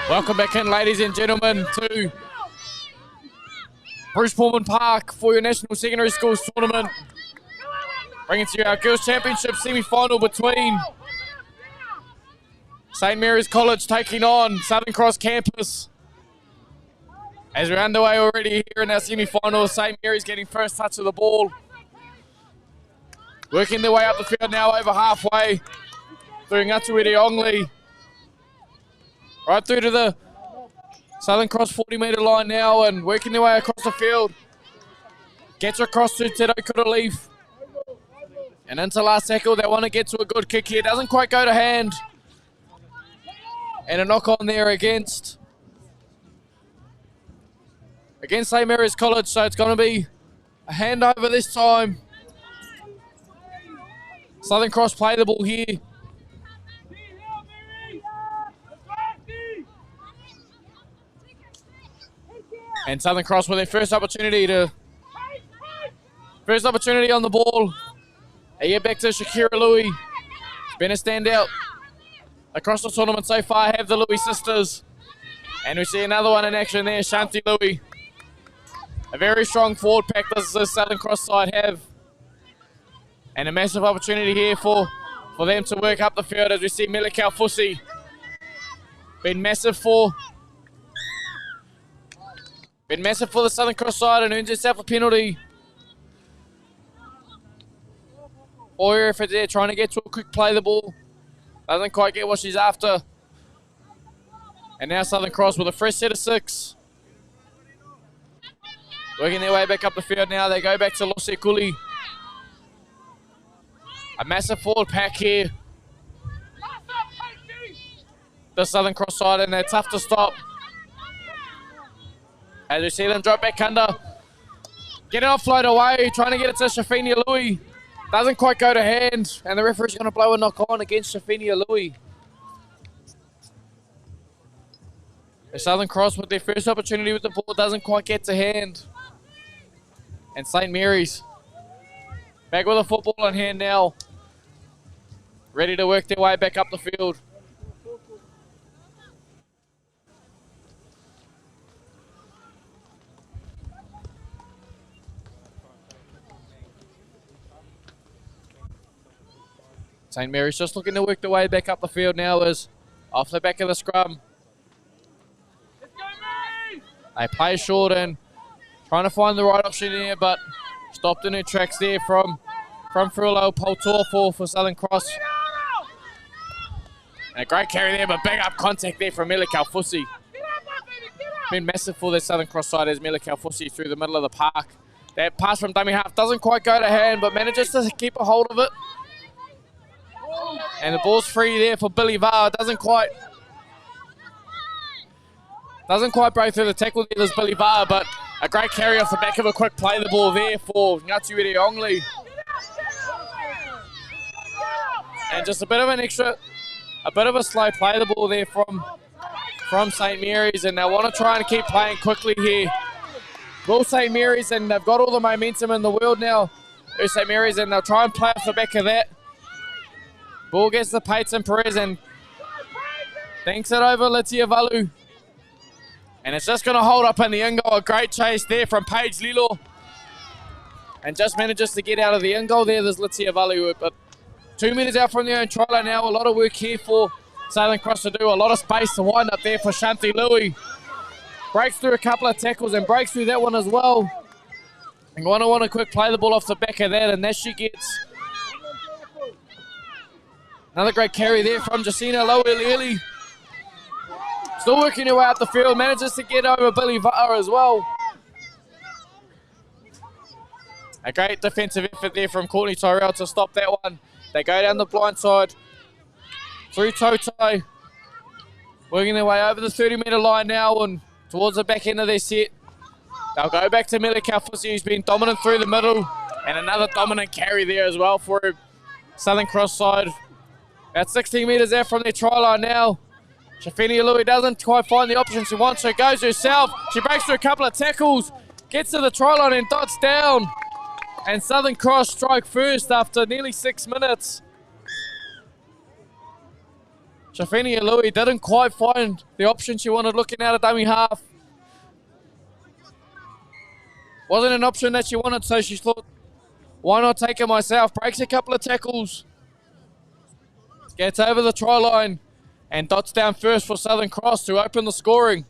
Welcome back in, ladies and gentlemen, to Bruce Pulman Park for your National Secondary Schools Tournament. Bringing to you our Girls Championship semi-final between St Mary's College taking on Southern Cross Campus. As we're underway already here in our semi-final, St Mary's getting first touch of the ball. Working their way up the field now over halfway. Through Ngatuiri Ongli. Right through to the Southern Cross 40-metre line now and working their way across the field. Gets across to Te Raukura Leaf. And into last tackle, they want to get to a good kick here. Doesn't quite go to hand. And a knock on there against St Mary's College, so it's going to be a handover this time. Southern Cross play the ball here. And Southern Cross with their first opportunity on the ball. They get back to Shakira Louis. It's been a standout across the tournament so far, have the Louis sisters. And we see another one in action there, Shanti Louis. A very strong forward pack does the Southern Cross side have. And a massive opportunity here for them to work up the field as we see Milikau Fusi. Been massive for the Southern Cross side and earns itself a penalty. Oyer for there trying to get to a quick play the ball. Doesn't quite get what she's after. And now Southern Cross with a fresh set of 6. Working their way back up the field now. They go back to Losekuli. A massive forward pack here. The Southern Cross side, and they're tough to stop. As we see them drop back under. Get it offload away, trying to get it to Shafinia Louis. Doesn't quite go to hand, and the referee's going to blow a knock on against Shafinia Louis. The Southern Cross with their first opportunity with the ball doesn't quite get to hand. And St Mary's back with a football in hand now. Ready to work their way back up the field. St Mary's just looking to work their way back up the field now as off the back of the scrum. They play short and trying to find the right option here, but stopped in her tracks there from Furlow Poltor for Southern Cross. And a great carry there, but big up contact there from Milikau Fusi. Been massive for the Southern Cross side as Milikau Fusi through the middle of the park. That pass from dummy half doesn't quite go to hand, but manages to keep a hold of it. And the ball's free there for Billy Var. Doesn't quite break through the tackle there, there's Billy Var, but a great carry off the back of a quick play the ball there for Ngatuiri Ongli. And just a bit of a slow play the ball there from St Mary's, and they want to try and keep playing quickly here. Will St Mary's, and they've got all the momentum in the world now. St Mary's, and they'll try and play off the back of that. Ball gets to Peyton Perez and thanks it over Litia Valu. And it's just going to hold up in the in goal. A great chase there from Paige Lilo. And just manages to get out of the in goal there. There's Litia Valu. But 2 minutes out from the own try line now. A lot of work here for Southern Cross to do. A lot of space to wind up there for Shanti Louis. Breaks through a couple of tackles and breaks through that one as well. And want to quick play the ball off the back of that. And there she gets. Another great carry there from Jacina Loeli. Still working her way up the field. Manages to get over Billy Var as well. A great defensive effort there from Courtney Tyrell to stop that one. They go down the blind side. Through Toto. Working their way over the 30-metre line now and towards the back end of their set. They'll go back to Milikau Fusi, who's been dominant through the middle. And another dominant carry there as well for Southern Cross side. About 16 metres out from their try line now. Shafinia Louis doesn't quite find the option she wants, so goes herself. She breaks through a couple of tackles, gets to the try line and dots down. And Southern Cross strike first after nearly 6 minutes. Shafinia Louis didn't quite find the option she wanted looking at a dummy half. Wasn't an option that she wanted, so she thought, why not take it myself? Breaks a couple of tackles. Gets over the try line and dots down first for Southern Cross to open the scoring.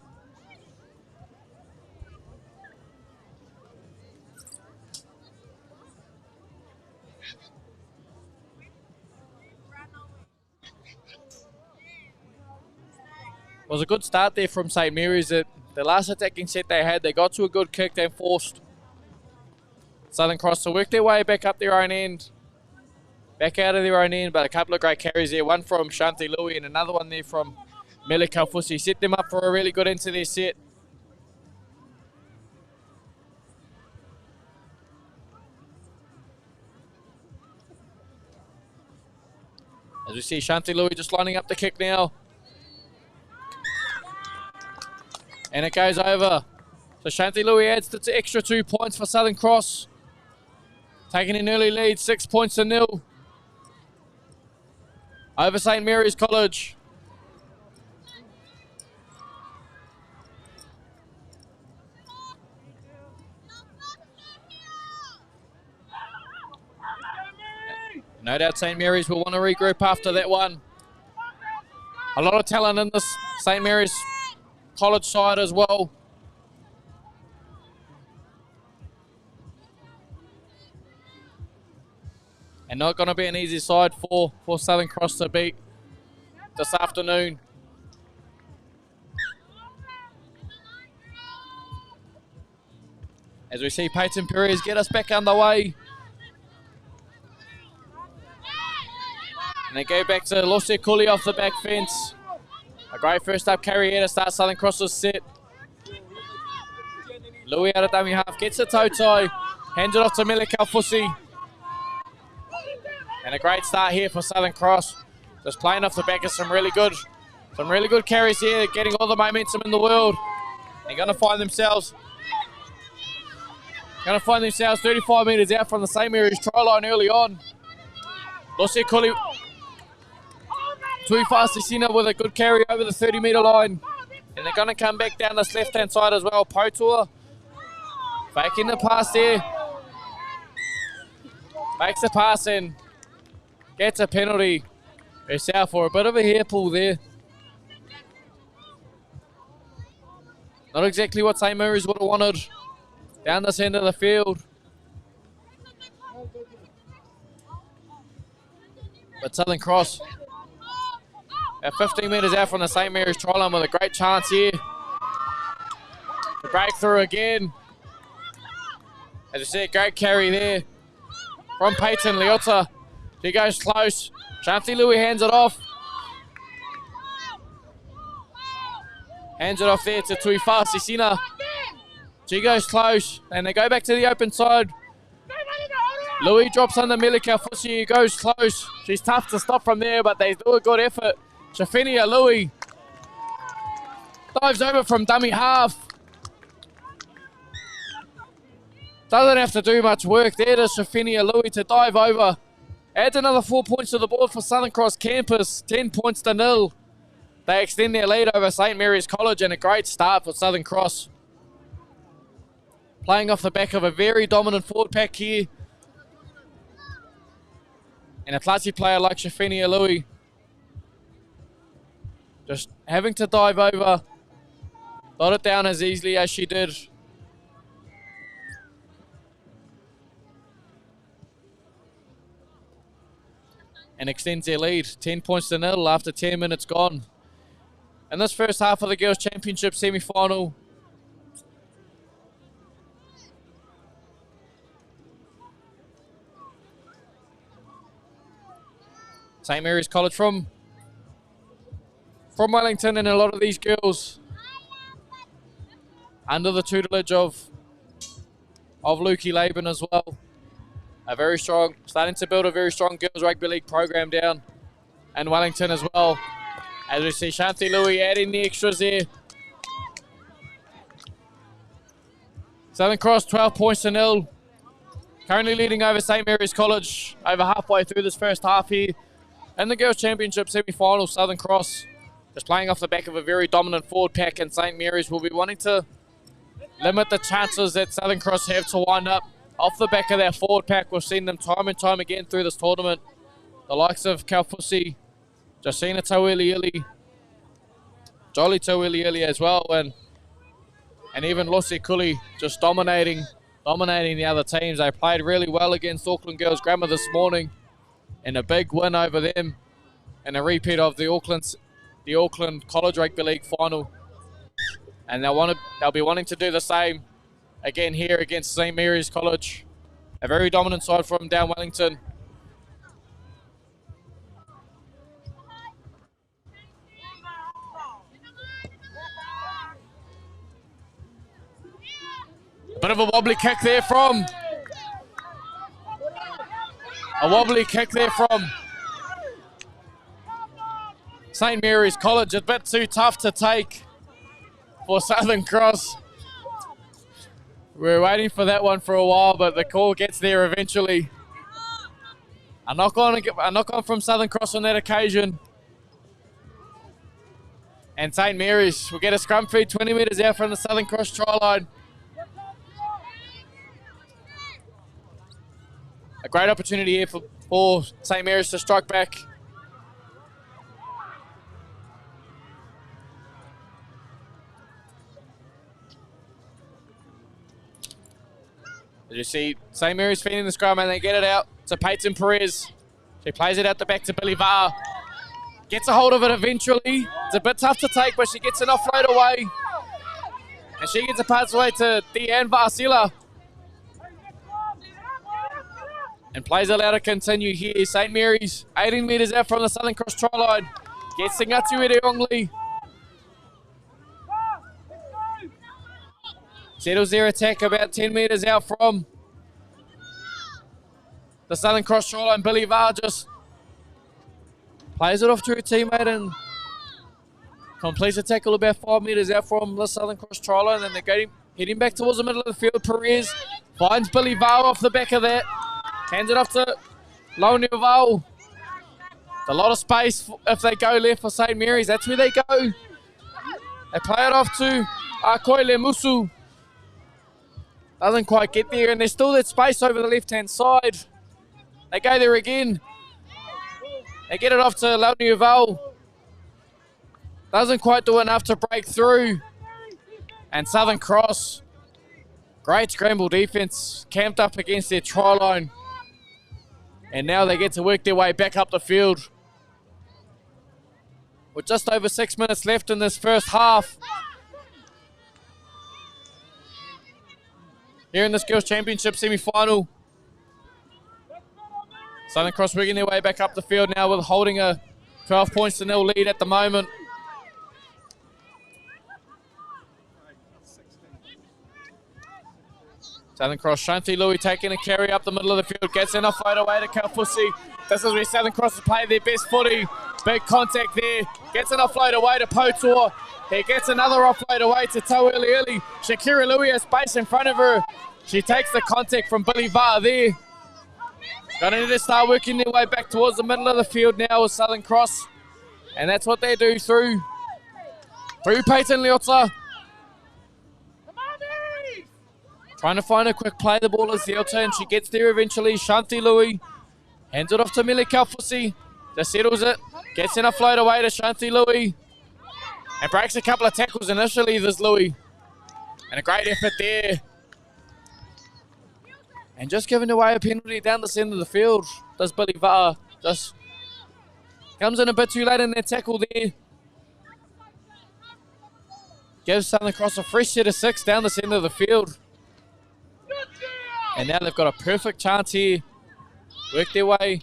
Was a good start there from St. Mary's. The last attacking set they had, they got to a good kick, then forced Southern Cross to work their way back up their own end. Back out of their own end, but a couple of great carries there. One from Shanti Louis and another one there from Mele Kaufusi. Set them up for a really good end to their set. As we see Shanti Louis just lining up the kick now. And it goes over. So Shanti Louis adds the extra 2 points for Southern Cross. Taking an early lead, 6-0 over St. Mary's College. No doubt St. Mary's will want to regroup after that one. A lot of talent in this St. Mary's College side as well. And not going to be an easy side for Southern Cross to beat this afternoon. As we see Peyton Perez get us back underway. And they go back to Lucia Cooley off the back fence. A great first up carry here to start Southern Cross's set. Louis out of dummy half, gets a toe tie, hands it off to Mele Kaufusi. And a great start here for Southern Cross. Just playing off the back of some really good carries here, getting all the momentum in the world. They're going to find themselves 35 metres out from the St. Mary's try line early on. Lucia Cooley, too fast to Sina with a good carry over the 30-metre line. And they're going to come back down this left-hand side as well. Potua faking the pass there. Makes the pass in. Gets a penalty herself for a bit of a hair pull there. Not exactly what St. Mary's would have wanted down this end of the field. But Southern Cross at 15 metres out from the St. Mary's try line with a great chance here to break through again. As you see, a great carry there from Peyton Leota. She goes close. Shanti Louis hands it off. Hands it off there to Tuifasi Sina. She goes close. And they go back to the open side. Louis drops under Mele Kaufusi, who goes close. She's tough to stop from there, but they do a good effort. Shafinia Louis dives over from dummy half. Doesn't have to do much work there to Shafinia Louis to dive over. Adds another 4 points to the board for Southern Cross Campus, 10-0. They extend their lead over St. Mary's College, and a great start for Southern Cross. Playing off the back of a very dominant forward pack here. And a classy player like Shafinia Louis just having to dive over, not it down as easily as she did. And extends their lead, 10-0 after 10 minutes gone. In this first half of the Girls' Championship semi-final, St. Mary's College from Wellington, and a lot of these girls under the tutelage of Lukey Laban as well. Starting to build a very strong girls rugby league program down in Wellington as well. As we see Shanti Louis adding the extras there. Southern Cross 12-0. Currently leading over St. Mary's College over halfway through this first half here. In the Girls' Championship semi-final, Southern Cross just playing off the back of a very dominant forward pack, and St. Mary's will be wanting to limit the chances that Southern Cross have to wind up off the back of their forward pack. We've seen them time and time again through this tournament. The likes of Kaufusi, Josina Tauiliili, Jolly Tauiliili as well, and even Lucy Kuli just dominating the other teams. They played really well against Auckland Girls Grammar this morning in a big win over them and a repeat of the Auckland College Rugby League final. And they'll be wanting to do the same again here against St. Mary's College. A very dominant side from down Wellington. A bit of a wobbly kick there from St. Mary's College. A bit too tough to take for Southern Cross. We're waiting for that one for a while, but the call gets there eventually. A knock on from Southern Cross on that occasion. And St. Mary's will get a scrum feed 20 metres out from the Southern Cross try line. A great opportunity here for St. Mary's to strike back. As you see, St. Mary's feeding the scrum and they get it out to Peyton Perez. She plays it out the back to Billy Varr. Gets a hold of it eventually. It's a bit tough to take, but she gets an offload away. And she gets a pass away to Deanne Varsila. And plays allowed to continue here. St. Mary's 18 metres out from the Southern Cross try line. Gets Ngatu Ireongli. Settles their attack about 10 metres out from the Southern Cross try line. Billy Varr just plays it off to her teammate and completes a tackle about 5 metres out from the Southern Cross try line. And they're heading back towards the middle of the field. Perez finds Billy Varr off the back of that. Hands it off to Launi Val. A lot of space if they go left for St. Mary's. That's where they go. They play it off to Koile Musu. Doesn't quite get there, and there's still that space over the left-hand side. They go there again. They get it off to Launi Val. Doesn't quite do enough to break through. And Southern Cross, great scramble defense, camped up against their try line. And now they get to work their way back up the field. With just over 6 minutes left in this first half. Here in this Girls' Championship semi-final. Southern Cross working their way back up the field now with holding a 12 points to nil lead at the moment. Southern Cross, Shanti Louis taking a carry up the middle of the field, gets in a float away to Kaufusi. This is where Southern Cross has played their best footy. Big contact there, gets in a float away to Potor. He gets another offload away to Tauiliili. Shakira Louis has space in front of her. She takes the contact from Billy Varr there. Gonna need to start working their way back towards the middle of the field now with Southern Cross. And that's what they do through Peyton Leota. Trying to find a quick play. The ball is Leota and she gets there eventually. Shanti Louis hands it off to Mili Kaufusi. Just settles it. Gets in a float away to Shanti Louis. And breaks a couple of tackles initially, this Louis. And a great effort there. And just giving away a penalty down the centre of the field. Does Billy Varr. Just comes in a bit too late in that tackle there. Gives Southern Cross a fresh set of 6 down the centre of the field. And now they've got a perfect chance here. Work their way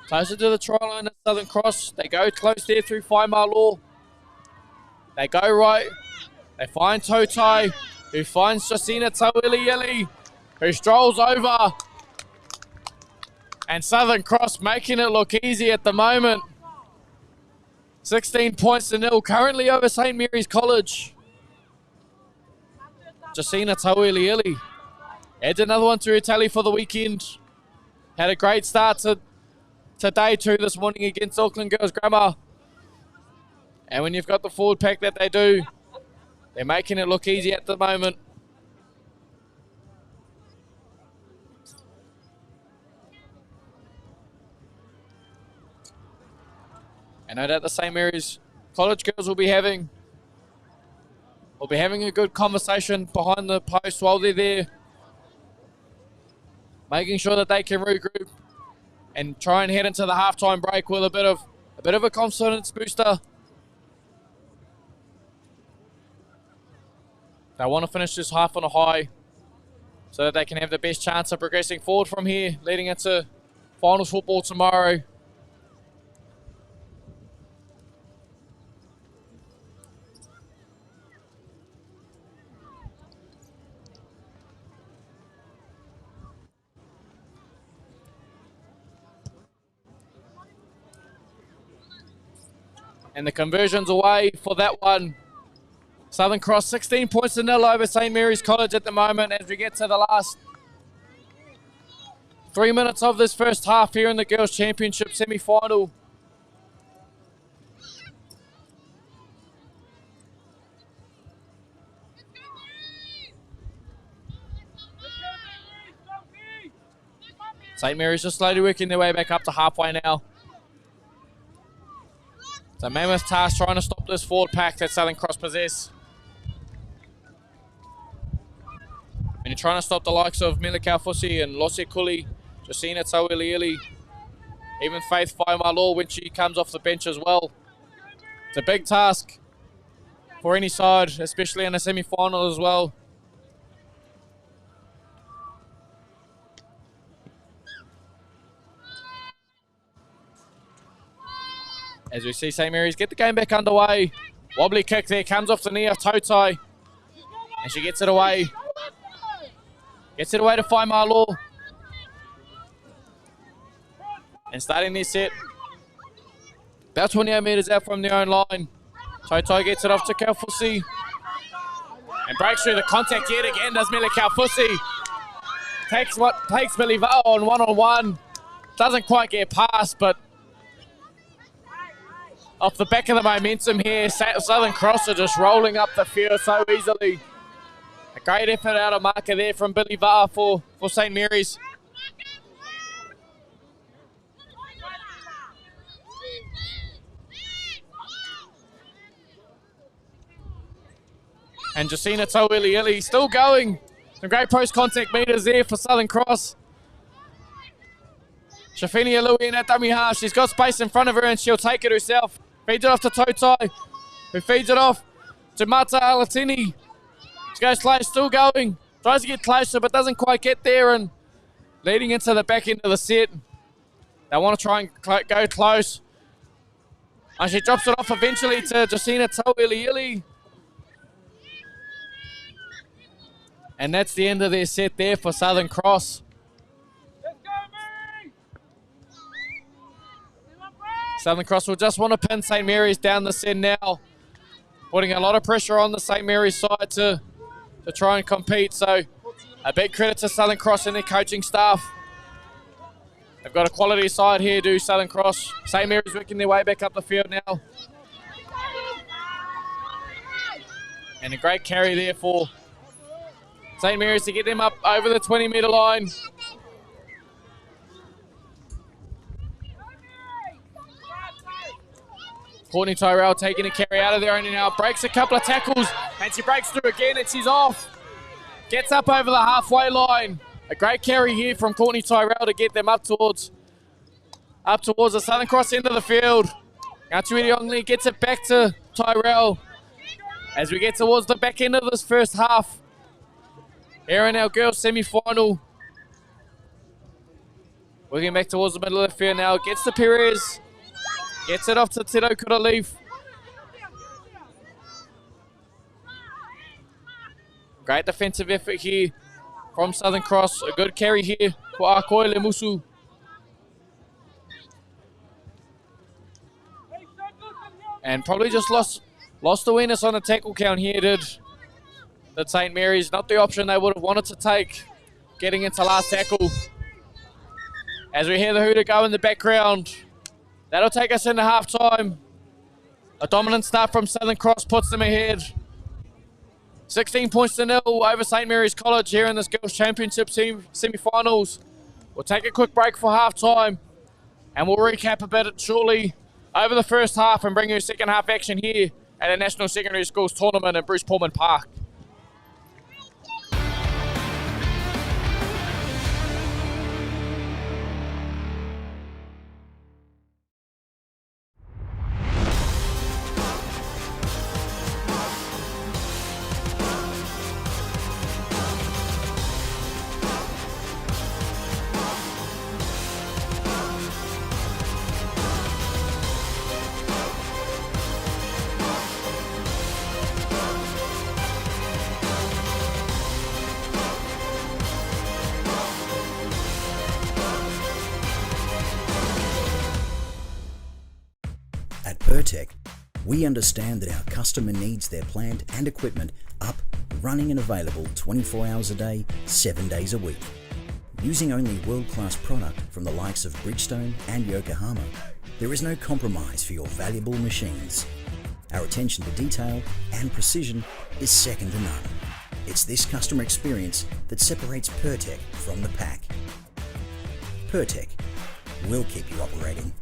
closer to the try line at Southern Cross. They go close there through Whaimā Law. They go right. They find Totai, who finds Josina Tauiliili, who strolls over. And Southern Cross making it look easy at the moment. 16 points to nil, currently over St. Mary's College. Josina Tauiliili adds another one to her tally for the weekend. Had a great start to today too this morning against Auckland Girls Grammar. And when you've got the forward pack that they do, they're making it look easy at the moment. I know that the St. Mary's College girls will be having a good conversation behind the post while they're there, making sure that they can regroup and try and head into the halftime break with a bit of a confidence booster. They want to finish this half on a high so that they can have the best chance of progressing forward from here, leading into finals football tomorrow. And the conversion's away for that one. Southern Cross 16 points to 0 over St. Mary's College at the moment as we get to the last 3 minutes of this first half here in the Girls' Championship semi-final. St. Mary's just slowly working their way back up to halfway now. It's a mammoth task trying to stop this forward pack that Southern Cross possess. When you're trying to stop the likes of Milikau Fusi and Losse Kuli, Jacina Tauiliili, even Faith Waimalor when she comes off the bench as well. It's a big task for any side, especially in a semi-final as well. As we see St. Mary's get the game back underway. Wobbly kick there, comes off the knee of Tautai. And she gets it away. Gets it away to Waimalor. And starting their set. About 28 metres out from their own line. Tautai gets it off to Kaufusi. And breaks through the contact yet again, does Milikau Fusi. Takes Billy Vao on one-on-one. Doesn't quite get past, but off the back of the momentum here, Southern Cross are just rolling up the field so easily. A great effort out of marker there from Billy Vaa for St. Mary's. And Jacina Tauiliili still going. Some great post-contact meters there for Southern Cross. Shafini Alui in that dummy half. She's got space in front of her and she'll take it herself. Feeds it off to Tautai, who feeds it off to Mata Alatini. She goes close, still going. Tries to get closer, but doesn't quite get there. And leading into the back end of the set, they want to try and go close. And she drops it off eventually to Jacina Tauiliili. And that's the end of their set there for Southern Cross. Southern Cross will just want to pin St. Mary's down the set now, putting a lot of pressure on the St. Mary's side to try and compete. So a big credit to Southern Cross and their coaching staff. They've got a quality side here, do Southern Cross. St. Mary's working their way back up the field now. And a great carry there for St. Mary's to get them up over the 20-metre line. Courtney Tyrell taking a carry out of there and now breaks a couple of tackles and she breaks through again and she's off. Gets up over the halfway line. A great carry here from Courtney Tyrell to get them up towards the Southern Cross end of the field. Ngātuiri Ongli gets it back to Tyrell as we get towards the back end of this first half. Here in our girls semi-final. Working back towards the middle of the field now. Gets to Perez. Gets it off to Tito Kuraleaf. Great defensive effort here from Southern Cross. A good carry here for Akoi Lemusu. And probably just lost awareness on the tackle count here, did St. Mary's. Not the option they would have wanted to take, getting into last tackle. as we hear the hooter go in the background. That'll take us into halftime. A dominant start from Southern Cross puts them ahead. 16 points to nil over St. Mary's College here in this Girls' Championship semi-finals. We'll take a quick break for halftime, and we'll recap a bit shortly over the first half and bring you second half action here at the National Secondary Schools Tournament in Bruce Pulman Park. At Pertec, we understand that our customer needs their plant and equipment up, running and available 24 hours a day, 7 days a week. Using only world-class product from the likes of Bridgestone and Yokohama, there is no compromise for your valuable machines. Our attention to detail and precision is second to none. It's this customer experience that separates Pertec from the pack. Pertec, we'll keep you operating.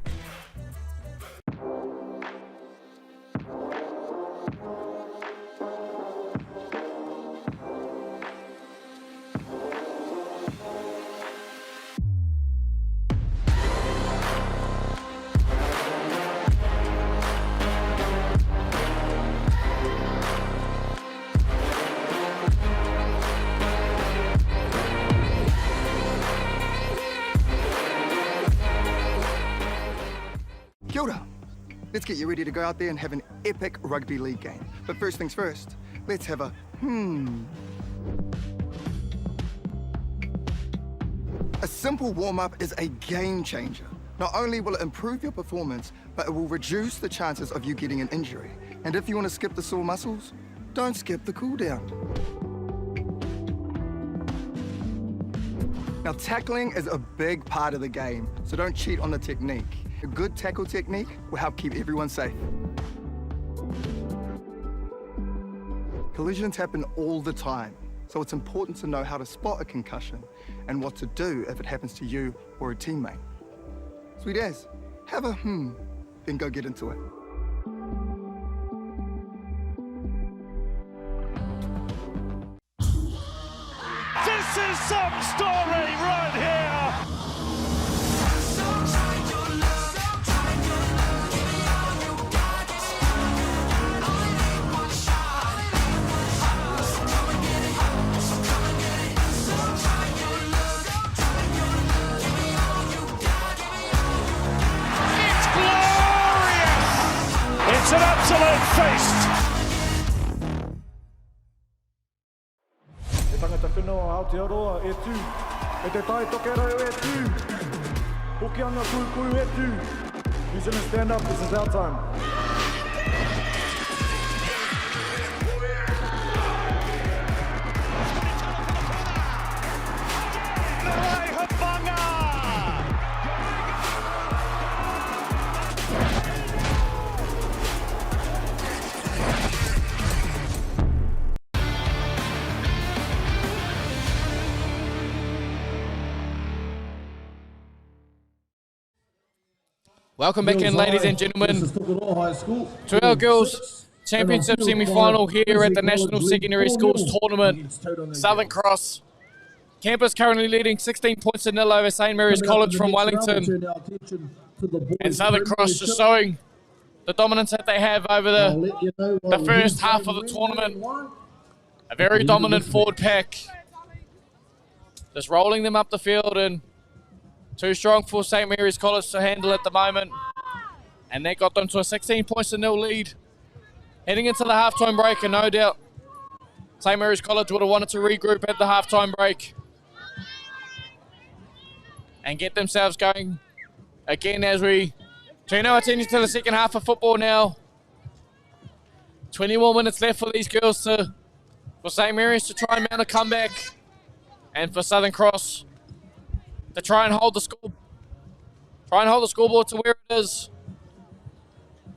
Kia ora. Let's get you ready to go out there and have an epic rugby league game. But first things first, let's have a A simple warm-up is a game changer. Not only will it improve your performance, but it will reduce the chances of you getting an injury. And if you want to skip the sore muscles, don't skip the cool down. Now, tackling is a big part of the game, so don't cheat on the technique. A good tackle technique will help keep everyone safe. Collisions happen all the time, so it's important to know how to spot a concussion and what to do if it happens to you or a teammate. Sweet as, have a then go get into it. This is some story right here. It's glorious. It's an absolute feast. Tangata whenua Aotearoa e tū, e te tai tokerau e tū, Hokianga kuikuiu e tū. New Zealand stand up, this is our time. Welcome back in, ladies and gentlemen, to our Girls' Championship semi-final here at the National Secondary Schools Tournament. Southern Cross campus currently leading 16 points to nil over St. Mary's College from Wellington. And Southern Cross just showing the dominance that they have over the first half of the tournament. A very dominant forward pack. Just rolling them up the field, and too strong for St. Mary's College to handle at the moment. And that got them to a 16 points to nil lead. Heading into the halftime break, and no doubt St. Mary's College would have wanted to regroup at the halftime break and get themselves going again as we turn our attention to the second half of football now. 20 more minutes left for these girls for St. Mary's to try and mount a comeback, and for Southern Cross to try and hold the score Try and hold the scoreboard to where it is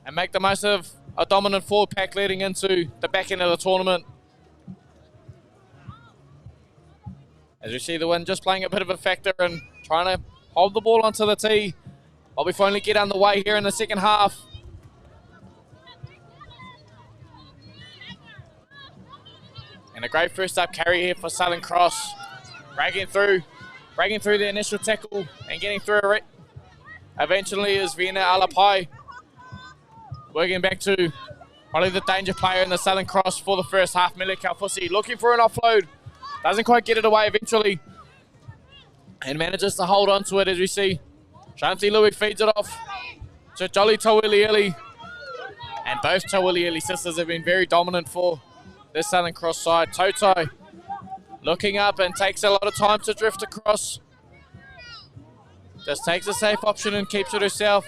and make the most of a dominant forward pack leading into the back end of the tournament. As we see the wind just playing a bit of a factor and trying to hold the ball onto the tee. While we finally get underway here in the second half. And a great first up carry here for Southern Cross. Breaking through the initial tackle and getting through it. Eventually is Vienna Alapai. Working back to probably the danger player in the Southern Cross for the first half, Mele Kaufusi. Looking for an offload. Doesn't quite get it away eventually. And manages to hold on to it as we see. Shanti Louis feeds it off to Jolly Tawilieli. And both Tawilieli sisters have been very dominant for this Southern Cross side. Totai looking up and takes a lot of time to drift across. Just takes a safe option and keeps it herself.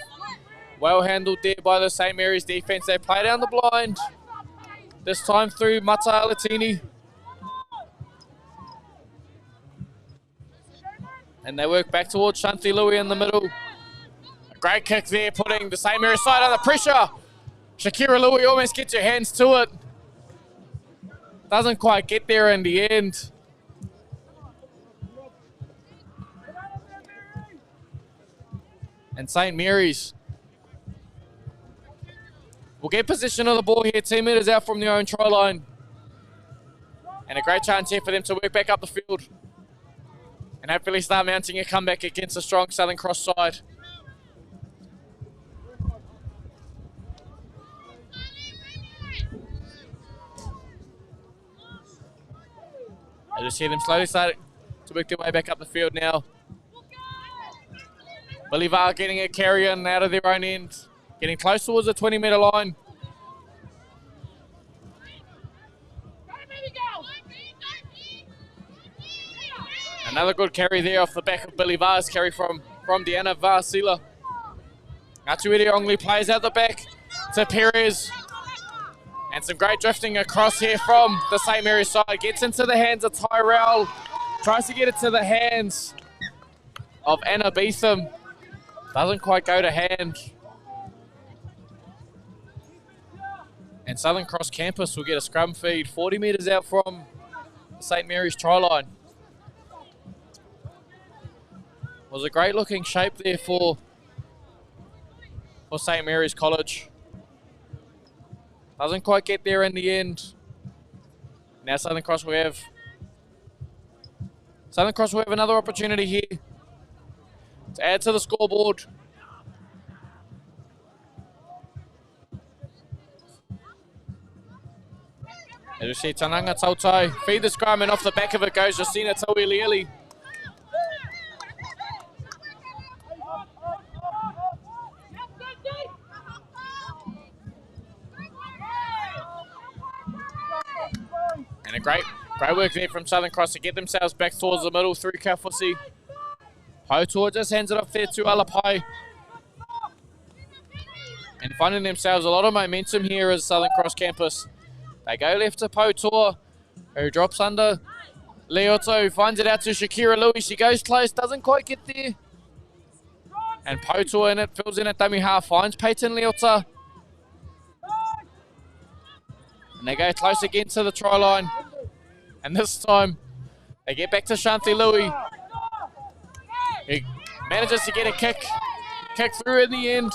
Well handled there by the St. Mary's defense. They play down the blind. This time through Mata Alatini. And they work back towards Shanti Louis in the middle. A great kick there, putting the St. Mary's side under pressure. Shakira Louis almost gets her hands to it. Doesn't quite get there in the end. And St. Mary's will get possession of the ball here, 10 metres out from their own try line. And a great chance here for them to work back up the field. And hopefully start mounting a comeback against a strong Southern Cross side. I just see them slowly starting to work their way back up the field now. Bolivar getting a carry in out of their own end. Getting close towards the 20-metre line. Another good carry there off the back of Bolivar's carry from Diana Varsila. Atuiri Ongli plays out the back to Perez. And some great drifting across here from the St. Mary's side. Gets into the hands of Tyrell. Tries to get it to the hands of Anna Beetham. Doesn't quite go to hand. And Southern Cross Campus will get a scrum feed 40 metres out from the St. Mary's try line. Was a great looking shape there for St. Mary's College. Doesn't quite get there in the end. Now Southern Cross will have another opportunity here to add to the scoreboard. As you see Tananga Tautai feed the scrum, and off the back of it goes Justina Tauilieli. And a great work there from Southern Cross to get themselves back towards the middle through Kaufusi. Potua just hands it off there to Alapai. And finding themselves a lot of momentum here as Southern Cross Campus. They go left to Potua, who drops under Leoto, who finds it out to Shakira Louis. She goes close, doesn't quite get there. And Potua in it, fills in at dummy half, finds Peyton Leota. And they go close again to the try line. And this time, they get back to Shanti Louis. He manages to get a kick through in the end.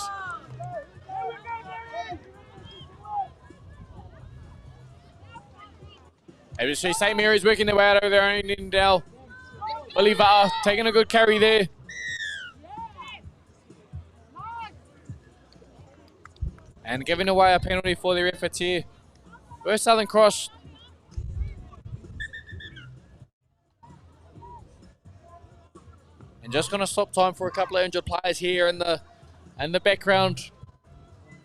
As you see, St. Mary's working their way out over their own end now. Bolivar taking a good carry there. And giving away a penalty for their efforts here. Where's Southern Cross? And just going to stop time for a couple of injured players here in the background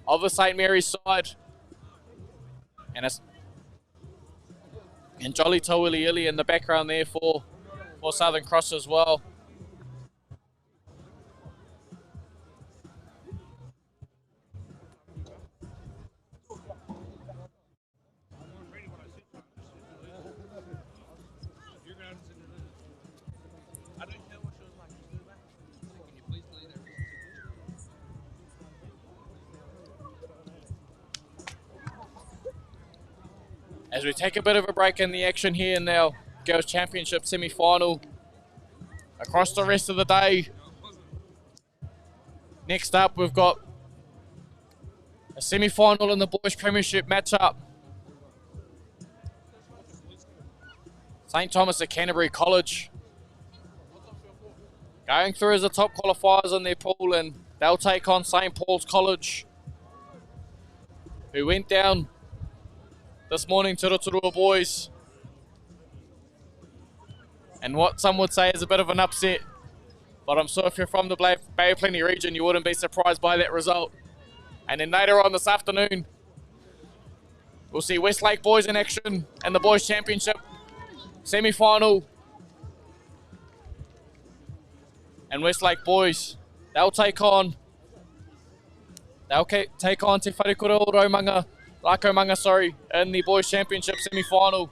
of the St. Mary's side. And Jolly Tawilieli in the background there for Southern Cross as well. as we take a bit of a break in the action here in our Girls Championship semi-final. Across the rest of the day, next up we've got a semi-final in the Boys Premiership matchup. St Thomas at Canterbury College going through as the top qualifiers in their pool, and they'll take on St Paul's College, who went down this morning to Rotorua Boys. And what some would say is a bit of an upset, but I'm sure if you're from the Bay of Plenty region, you wouldn't be surprised by that result. And then later on this afternoon, we'll see Westlake Boys in action in the Boys Championship semi-final. And Westlake Boys, they'll take on Te Wharekura Rakomanga, in the Boys Championship semi-final.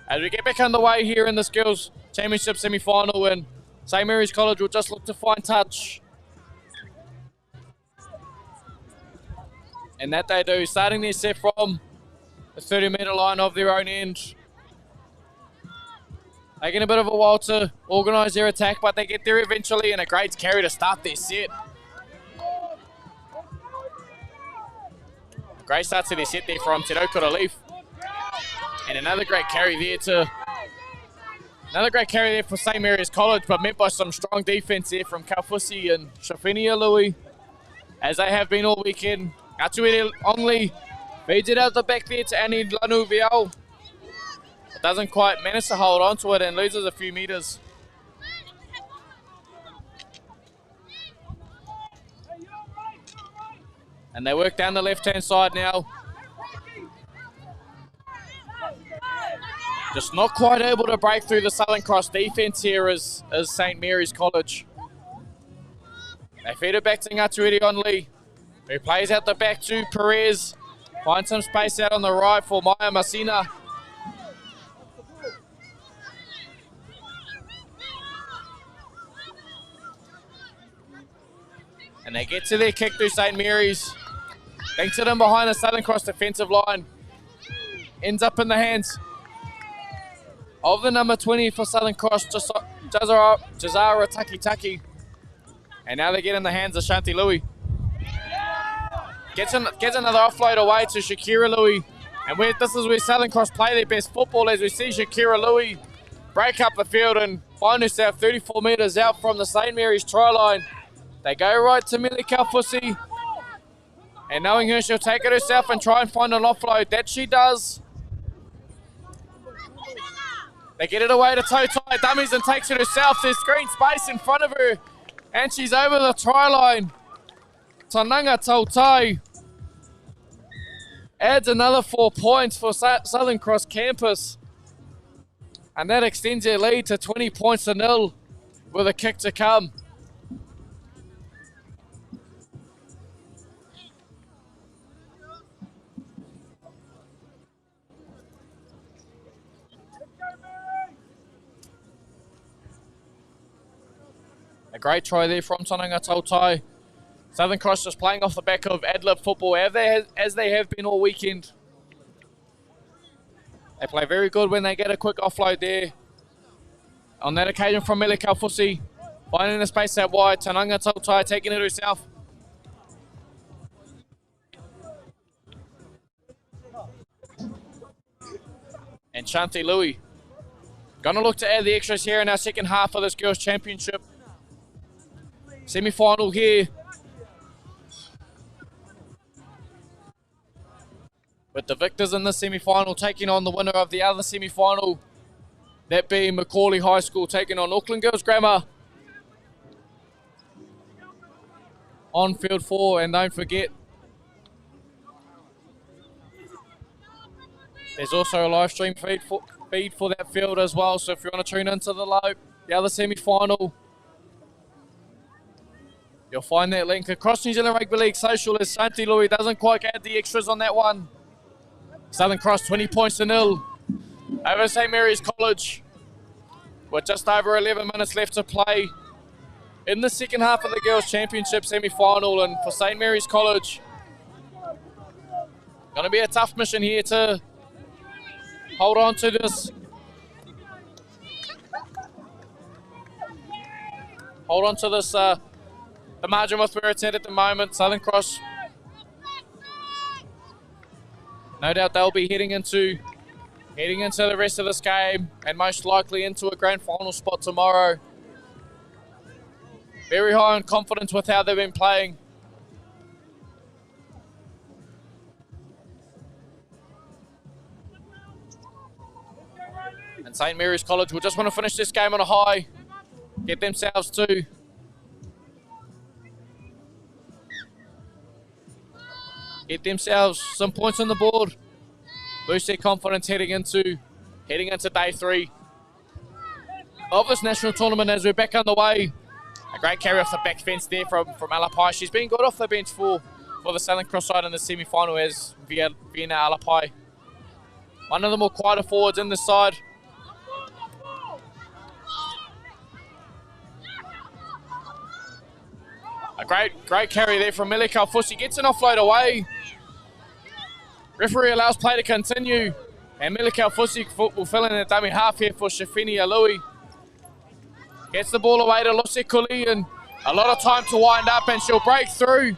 As we get back underway here in this Girls Championship semi-final, and St Mary's College will just look to find touch. And that they do, starting their set from the 30-metre line of their own end. Taking a bit of a while to organise their attack, but they get there eventually, and a great carry to start their set. A great start to their set there from Te Raukura Leaf. And another great carry there for St Mary's College, but met by some strong defence there from Kaufusi and Shafinia Louis, as they have been all weekend. Atuere Ongli feeds it out the back there to Annie Lanu Vial. It doesn't quite manage to hold on to it and loses a few metres. And they work down the left-hand side now. Just not quite able to break through the Southern Cross defence here as St Mary's College. They feed it back to Ngatuiri Only, who plays out the back to Perez. Finds some space out on the right for Maya Masina. And they get to their kick through St Mary's. Banks it in behind the Southern Cross defensive line. Ends up in the hands of the number 20 for Southern Cross, Jazara Taki. And now they get in the hands of Shanti Louis. Gets another offload away to Shakira Louis. And this is where Southern Cross play their best football, as we see Shakira Louis break up the field and find herself 34 metres out from the St Mary's try line. They go right to Millie Kaufusi. And knowing her, she'll take it herself and try and find an offload. That she does. They get it away to Totai Dummies and takes it herself. There's green space in front of her. And she's over the try line. Tananga Totai adds another 4 points for Southern Cross campus. And that extends their lead to 20 points to nil with a kick to come. A great try there from Tananga Totai. Southern Cross just playing off the back of ad-lib football as they have been all weekend. They play very good when they get a quick offload there. On that occasion from Mele Kaufusi, finding the space out wide. Tananga Totai taking it herself. And Shanti Louis gonna look to add the extras here in our second half of this Girls Championship semi-final here. With the victors in this semi-final taking on the winner of the other semi-final, that being Macaulay High School taking on Auckland Girls Grammar on field 4. And don't forget, there's also a live stream feed for that field as well. So if you want to tune into the other semi-final, you'll find that link across New Zealand Rugby League Social, as Shanti Louis doesn't quite add the extras on that one. Southern Cross 20 points to nil over St Mary's College, with just over 11 minutes left to play in the second half of the Girls Championship semi-final. And for St Mary's College, going to be a tough mission here to hold on to this. Hold on to this, the margin with where it's at the moment. Southern Cross, no doubt they'll be heading into the rest of this game and most likely into a grand final spot tomorrow. Very high on confidence with how they've been playing. And St. Mary's College will just want to finish this game on a high. Get themselves some points on the board. Boost their confidence heading into day 3 of this national tournament as we're back underway. A great carry off the back fence there from Alapai. She's been good off the bench for the Southern Cross side in the semi-final as Vienna Alapai. One of the more quieter forwards in this side. A great carry there from Millie Kalfusi. Gets an offload away. Referee allows play to continue. And Millie Kalfusi will fill in a dummy half here for Shafini Alui. Gets the ball away to Lucy Kuli and a lot of time to wind up and she'll break through.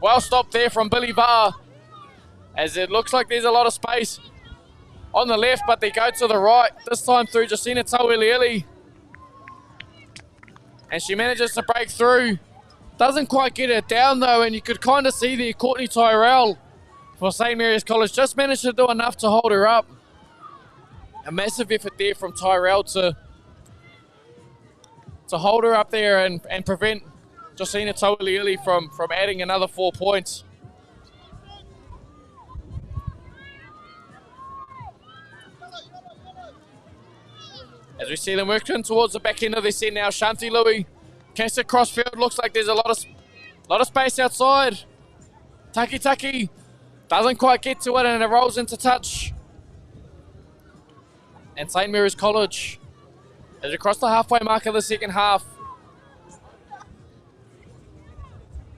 Well stopped there from Billy Varr. As it looks like there's a lot of space on the left, but they go to the right. This time through Jacina Tauiliili. And she manages to break through. Doesn't quite get it down though, and you could kind of see there Courtney Tyrell for St. Mary's College just managed to do enough to hold her up. A massive effort there from Tyrell to hold her up there and prevent Jacina Tauiliili from adding another 4 points. As we see them working towards the back end of their set now, Shanti Louis. Kicks across field, looks like there's a lot of space outside. Taki doesn't quite get to it and it rolls into touch. And St. Mary's College as we cross the halfway mark of the second half.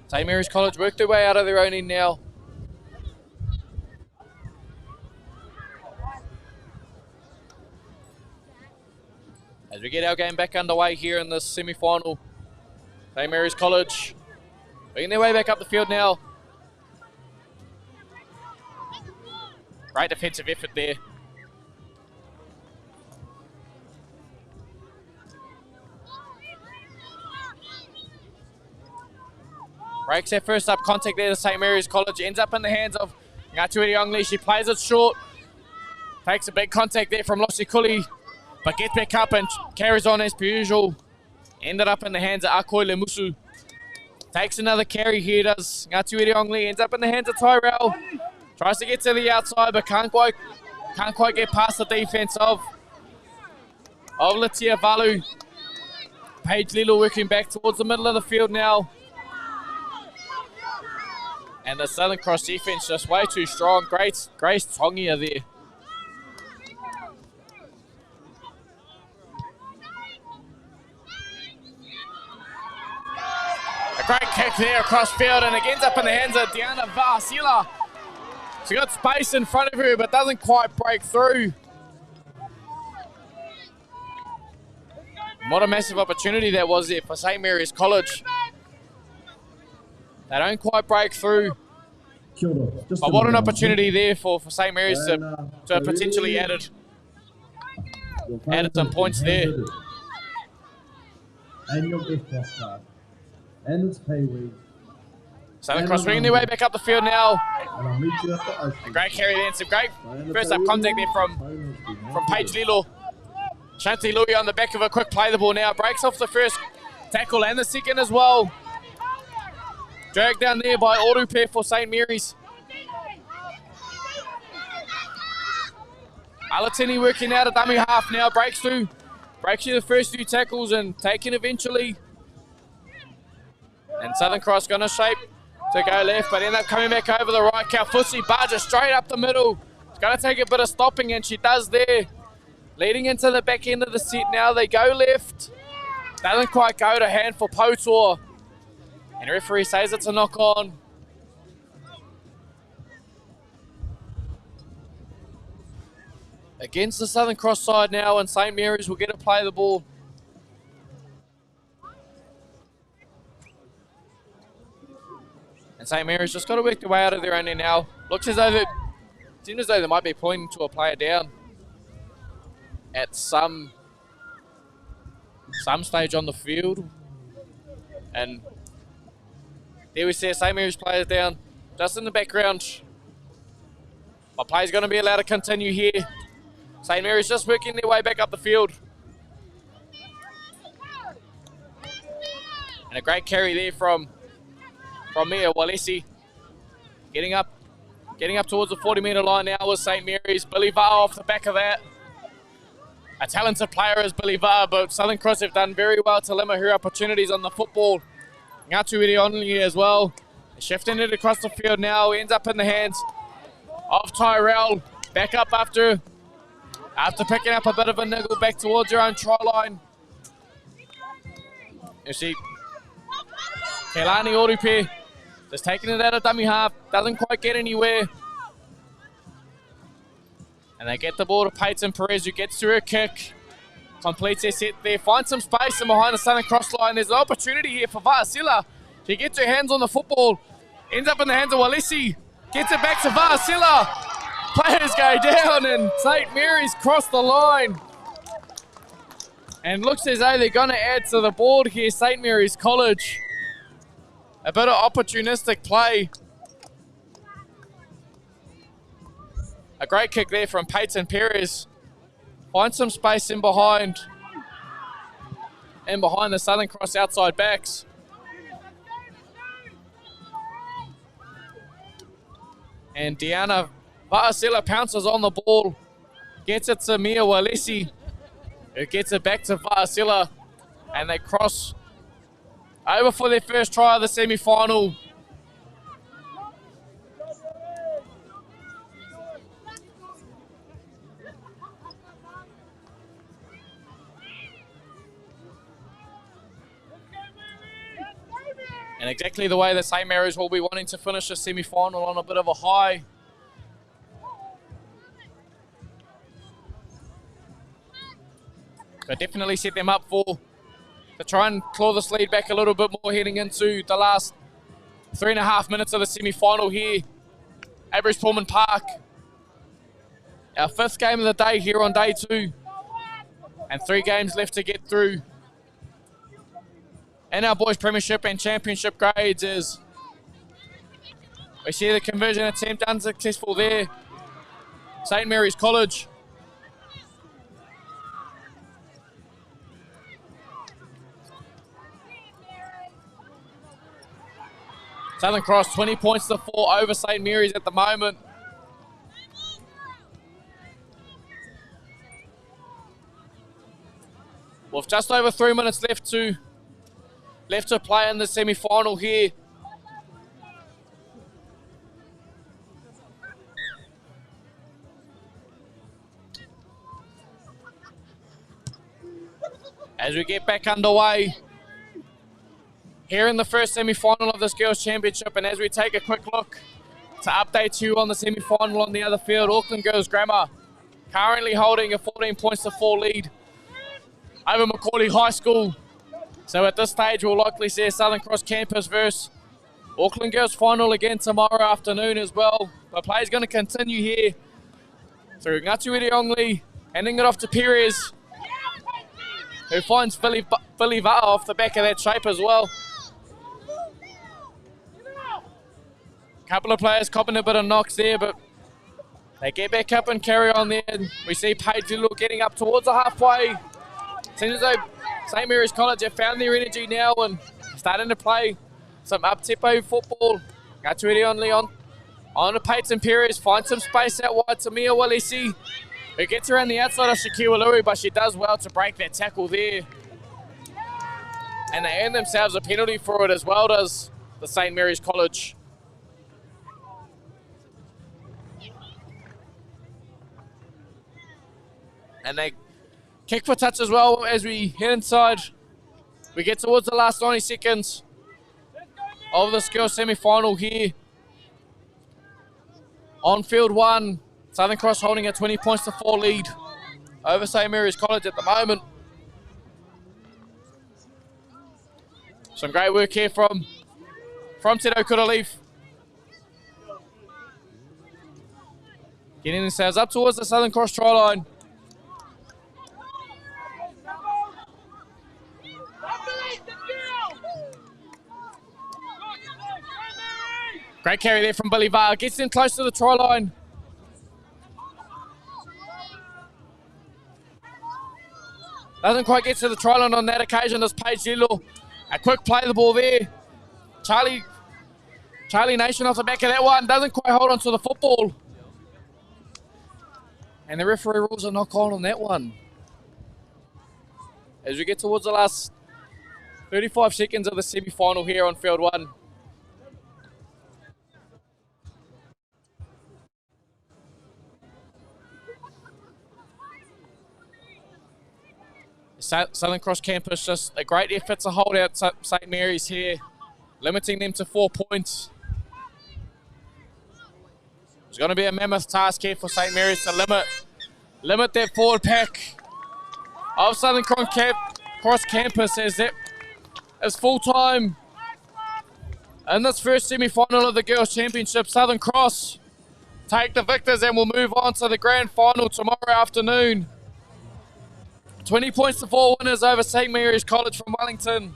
St. Mary's College work their way out of their own end now. As we get our game back underway here in this semi-final. St. Mary's College making their way back up the field now. Great defensive effort there. Breaks their first up contact there to St. Mary's College. Ends up in the hands of Ngatuiri Ongli. She plays it short. Takes a big contact there from Lossi Kuli. But gets back up and carries on as per usual. Ended up in the hands of Akoi Lemusu. Takes another carry here, does Ngatuiri Ongli. Ends up in the hands of Tyrell. Tries to get to the outside, but can't quite get past the defense of Latia Valu. Paige Lilo working back towards the middle of the field now. And the Southern Cross defense just way too strong. Grace Tongia there. A great kick there across field and it ends up in the hands of Diana Vasila. She got space in front of her but doesn't quite break through. What a massive opportunity that was there for St. Mary's College. They don't quite break through. But what an opportunity there for St. Mary's to have potentially added some points there. And your gift plus card. And it's pay week. Southern Cross bringing their way back up the field now. And I'll meet you at the ocean. A great carry there and some great first up contact there from Paige Lilo. Shanti Louis on the back of a quick play the ball now. Breaks off the first tackle and the second as well. Dragged down there by Orupe for St. Mary's. Alatini working out a dummy half now. Breaks through the first few tackles and taken eventually. And Southern Cross going to shape to go left, but end up coming back over the right. Kalfusi barges straight up the middle. It's going to take a bit of stopping, and she does there. Leading into the back end of the set now. They go left. Doesn't quite go to hand for Potor. And the referee says it's a knock on. against the Southern Cross side now, and St. Mary's will get to play the ball. And St. Mary's just got to work their way out of their own end now. Looks as though they might be pointing to a player down at some stage on the field. And there we see St. Mary's players down just in the background. But play's going to be allowed to continue here. St. Mary's just working their way back up the field. And a great carry there from Mia Walesi. Getting up towards the 40-metre line now with St. Mary's. Billy Var off the back of that. A talented player is Billy Var, but Southern Cross have done very well to limit her opportunities on the football. Ngatu Irioni as well. Shifting it across the field now. Ends up in the hands of Tyrell. Back up after picking up a bit of a niggle back towards her own try line. You see Keilani Oripe just taking it out of dummy half. Doesn't quite get anywhere. And they get the ball to Peyton Perez, who gets to her kick. Completes their set there. Finds some space and behind the Southern Cross line. There's an opportunity here for Vaasila. She gets her hands on the football. Ends up in the hands of Walesi. Gets it back to Vaasila. Players go down and St. Mary's cross the line. And looks as though they're going to add to the board here, St. Mary's College. A bit of opportunistic play. A great kick there from Peyton Perez. Finds some space in behind the Southern Cross outside backs. And Deanna Vaasila pounces on the ball. Gets it to Mia Walesi, who gets it back to Vaasila. And they cross over for their first try of the semi-final. And exactly the way that St. Mary's will be wanting to finish the semi-final on a bit of a high. But definitely set them up to try and claw this lead back a little bit more heading into the last 3.5 minutes of the semi-final here at Pullman Park. Our 5th game of the day here on day 2. And 3 games left to get through. And our boys premiership and championship grades is we see the conversion attempt unsuccessful there. St. Mary's College. Southern Cross 20 points to 4 over St. Mary's at the moment. With just over 3 minutes left to play in the semi-final here. As we get back underway here in the first semi-final of this Girls' Championship, and as we take a quick look to update you on the semi-final on the other field, Auckland Girls Grammar currently holding a 14 points to 4 lead over Macaulay High School. So at this stage, we'll likely see a Southern Cross campus versus Auckland Girls final again tomorrow afternoon as well. The play is going to continue here through Ngatu Iriongli, handing it off to Perez, who finds Billy Va off the back of that shape as well. Couple of players copping a bit of knocks there, but they get back up and carry on there. We see Paige Little getting up towards the halfway. Seems as though St. Mary's College have found their energy now and starting to play some up-tempo football. Ngatu Iriongli on to Peyton Perez, finds some space out wide to Mia Walesi, who gets around the outside of Shakiwa Lui, but she does well to break that tackle there. And they earn themselves a penalty for it, as well does the St. Mary's College. And they kick for touch as well as we head inside. We get towards the last 90 seconds of the girls semi-final here. On field 1 Southern Cross holding a 20 points to 4 lead over St. Mary's College at the moment. Some great work here from Te Kuraleaf. Getting themselves up towards the Southern Cross try line. Great carry there from Billy Varr. Gets them close to the try line. Doesn't quite get to the try line on that occasion. Does Paige Yellow. A quick play the ball there. Charlie Nation off the back of that one. Doesn't quite hold on to the football. And the referee rules a knock on that one. As we get towards the last 35 seconds of the semi-final here on field 1. Southern Cross campus, just a great effort to hold out St. Mary's here, limiting them to 4 points. It's going to be a mammoth task here for St. Mary's to limit that forward pack of Southern Cross campus, as that is full time in this first semi-final of the Girls' Championship. Southern Cross take the victors and will move on to the grand final tomorrow afternoon. 20 points to 4 winners over St. Mary's College from Wellington.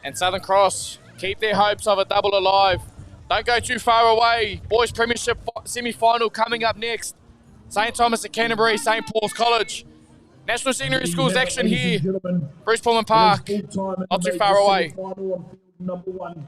And Southern Cross keep their hopes of a double alive. Don't go too far away. Boys Premiership semi-final coming up next. St. Thomas at Canterbury, St. Paul's College. National Secondary Schools action here. Bruce Pulman Park. Not too far away. Number 1.